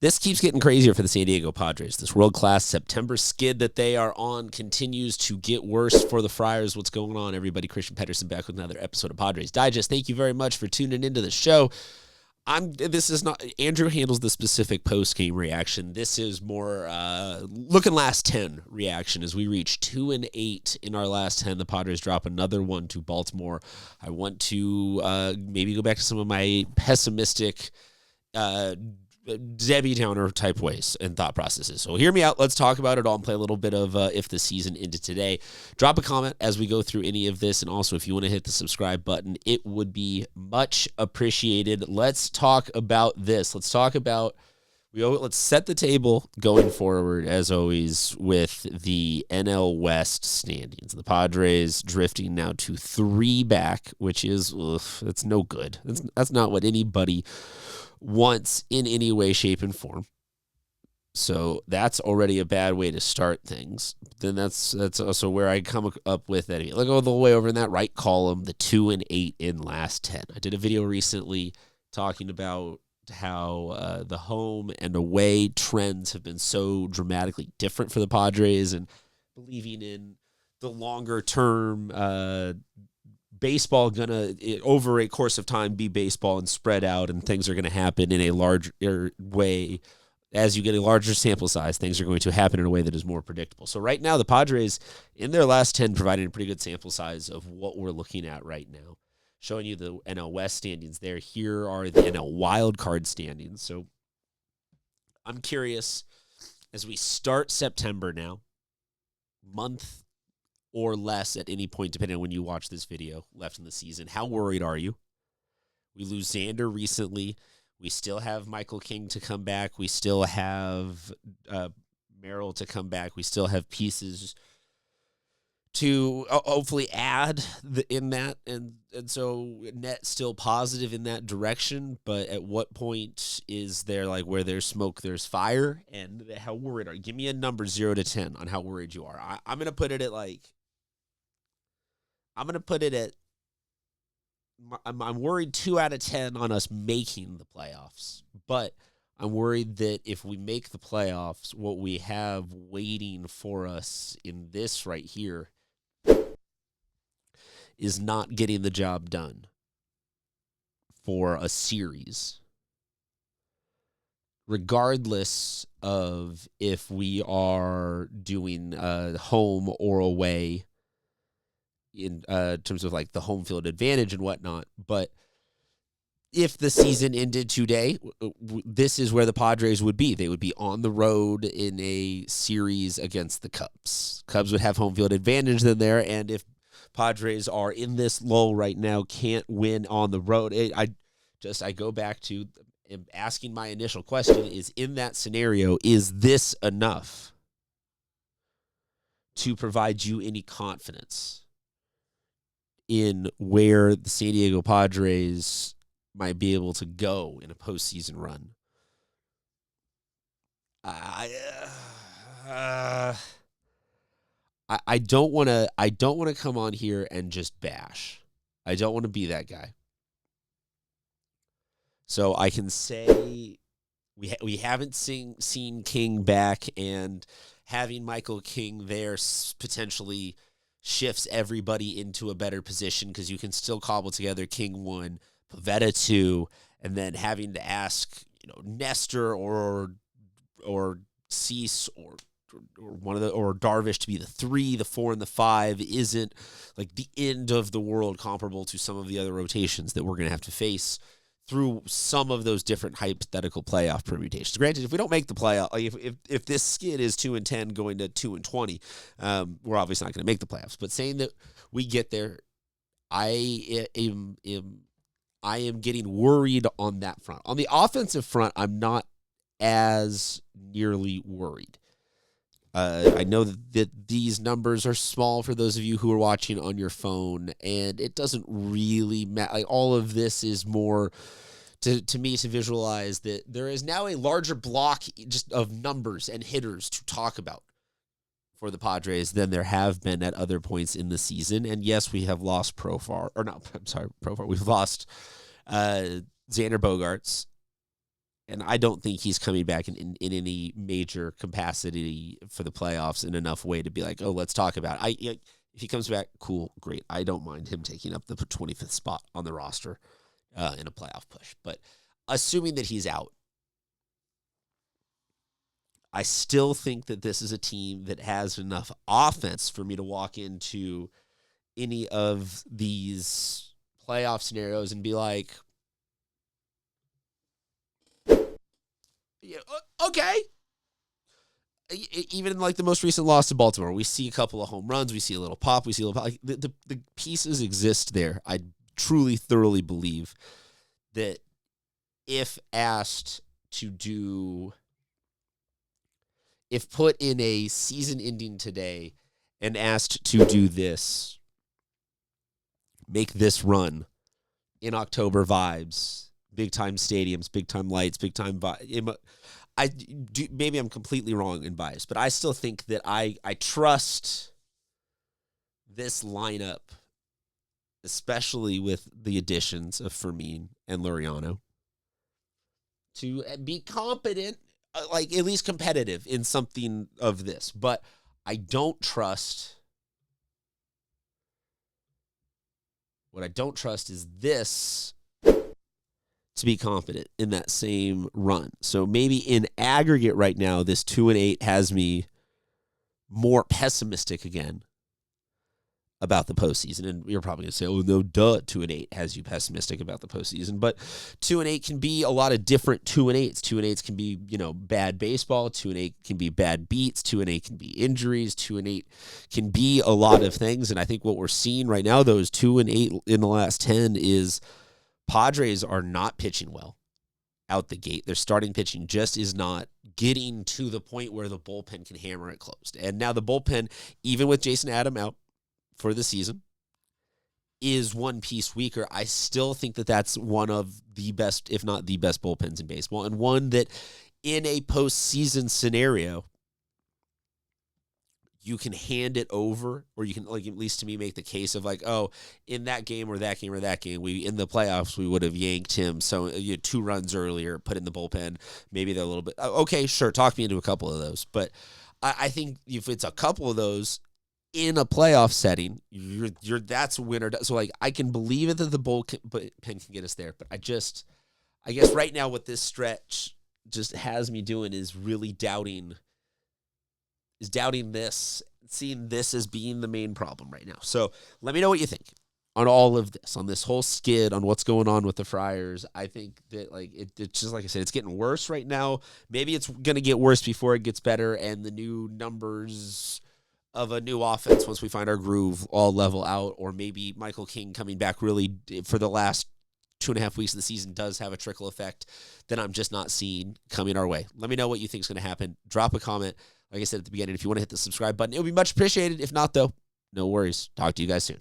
This keeps getting crazier for the San Diego Padres. This world-class September skid that they are on continues to get worse for the Friars. What's going on, everybody? Christian Pedersen back with another episode of Padres Digest. Thank you very much for tuning into the show. This is not Andrew handles the specific post-game reaction. This is more looking last 10 reaction as we reach 2-8 in our last 10. The Padres drop another one to Baltimore. I want to maybe go back to some of my pessimistic Debbie Downer type ways and thought processes. So hear me out. Let's talk about it all and play a little bit of if the season ended today. Drop a comment as we go through any of this. And also, if you want to hit the subscribe button, it would be much appreciated. Let's talk about this. Let's set the table going forward, as always, with the NL West standings. The Padres drifting now to 3 back, which is, that's no good. That's not what anybody wants in any way, shape, and form. So that's already a bad way to start things. Then that's also where I come up with that. Look all the way over in that right column, the 2-8 in last 10. I did a video recently talking about how the home and away trends have been so dramatically different for the Padres, and believing in the longer term baseball gonna, over a course of time, be baseball and spread out, and things are going to happen in a larger way. As you get a larger sample size, things are going to happen in a way that is more predictable. So right now, the Padres, in their last 10, providing a pretty good sample size of what we're looking at right now. Showing you the NL West standings there. Here are the NL wild card standings. So I'm curious, as we start September now, month or less at any point, depending on when you watch this video, left in the season, how worried are you? We lose Xander recently. We still have Michael King to come back. We still have Merrill to come back. We still have pieces to hopefully add in that, and so net still positive in that direction. But at what point is there, like, where there's smoke, there's fire? And how worried are you? Give me a number 0 to 10 on how worried you are. I'm gonna put it at I'm worried 2 out of 10 on us making the playoffs, but I'm worried that if we make the playoffs, what we have waiting for us in this right here is not getting the job done for a series, regardless of if we are doing home or away in terms of like the home field advantage and whatnot. But if the season ended today, this is where the Padres would be. They would be on the road in a series against the Cubs. Cubs would have home field advantage then there, and if Padres are in this lull right now, can't win on the road, I go back to asking my initial question is, in that scenario, is this enough to provide you any confidence in where the San Diego Padres might be able to go in a postseason run? I don't want to come on here and just bash. I don't want to be that guy. So I can say we haven't seen King back, and having Michael King there potentially shifts everybody into a better position, because you can still cobble together King 1, Pavetta 2, and then having to ask, Nestor or Cease or one of or Darvish to be the 3, the 4, and the 5 isn't like the end of the world, comparable to some of the other rotations that we're going to have to face through some of those different hypothetical playoff permutations. Granted, if we don't make the playoff, if this skid is 2-10 going to 2-20, we're obviously not going to make the playoffs. But saying that we get there, I am getting worried on that front. On the offensive front, I'm not as nearly worried. I know that these numbers are small for those of you who are watching on your phone, and it doesn't really matter. Like, all of this is more to me to visualize that there is now a larger block just of numbers and hitters to talk about for the Padres than there have been at other points in the season. And yes, we have lost We've lost Xander Bogaerts, And I don't think he's coming back in any major capacity for the playoffs in enough way to be like, oh, let's talk about it. If he comes back, cool, great. I don't mind him taking up the 25th spot on the roster in a playoff push. But assuming that he's out, I still think that this is a team that has enough offense for me to walk into any of these playoff scenarios and be like, yeah, okay. Even like the most recent loss to Baltimore, we see a couple of home runs, we see a little pop, we see a little pop. Like the pieces exist there. I truly, thoroughly believe that if asked to do, if put in a season ending today and asked to do this, make this run in October vibes, big time stadiums, big time lights, big time vibe. Maybe I'm completely wrong and biased, but I still think that I trust this lineup, especially with the additions of Fermin and Laureano, to be competent, like at least competitive in something of this. But I don't trust. What I don't trust is this to be confident in that same run. So maybe in aggregate right now, this 2-8 has me more pessimistic again about the postseason. And you're probably going to say, oh, no, 2-8 has you pessimistic about the postseason. But 2-8 can be a lot of different 2-8s. 2-8s can be, bad baseball. 2-8 can be bad beats. 2-8 can be injuries. 2-8 can be a lot of things. And I think what we're seeing right now, those 2-8 in the last 10 is Padres are not pitching well out the gate. Their starting pitching just is not getting to the point where the bullpen can hammer it closed. And now the bullpen, even with Jason Adam out for the season, is one piece weaker. I still think that that's one of the best, if not the best, bullpens in baseball, and one that in a postseason scenario, you can hand it over, or you can, like, at least to me, make the case of like, oh, in that game or that game or that game, in the playoffs, we would have yanked him. So you had 2 runs earlier, put in the bullpen. Maybe they're a little bit, okay, sure, talk me into a couple of those. But I think if it's a couple of those in a playoff setting, that's a winner. So like, I can believe it that the bullpen can get us there. But I guess right now what this stretch just has me doing is really doubting this, seeing this as being the main problem right now. So let me know what you think on all of this, on this whole skid, on what's going on with the Friars. I think that it's just like I said, it's getting worse right now. Maybe it's going to get worse before it gets better, and the new numbers of a new offense, once we find our groove, all level out. Or maybe Michael King coming back really for the last 2.5 weeks of the season does have a trickle effect that I'm just not seeing coming our way. Let me know what you think is going to happen. Drop a comment. Like I said at the beginning, if you want to hit the subscribe button, it would be much appreciated. If not, though, no worries. Talk to you guys soon.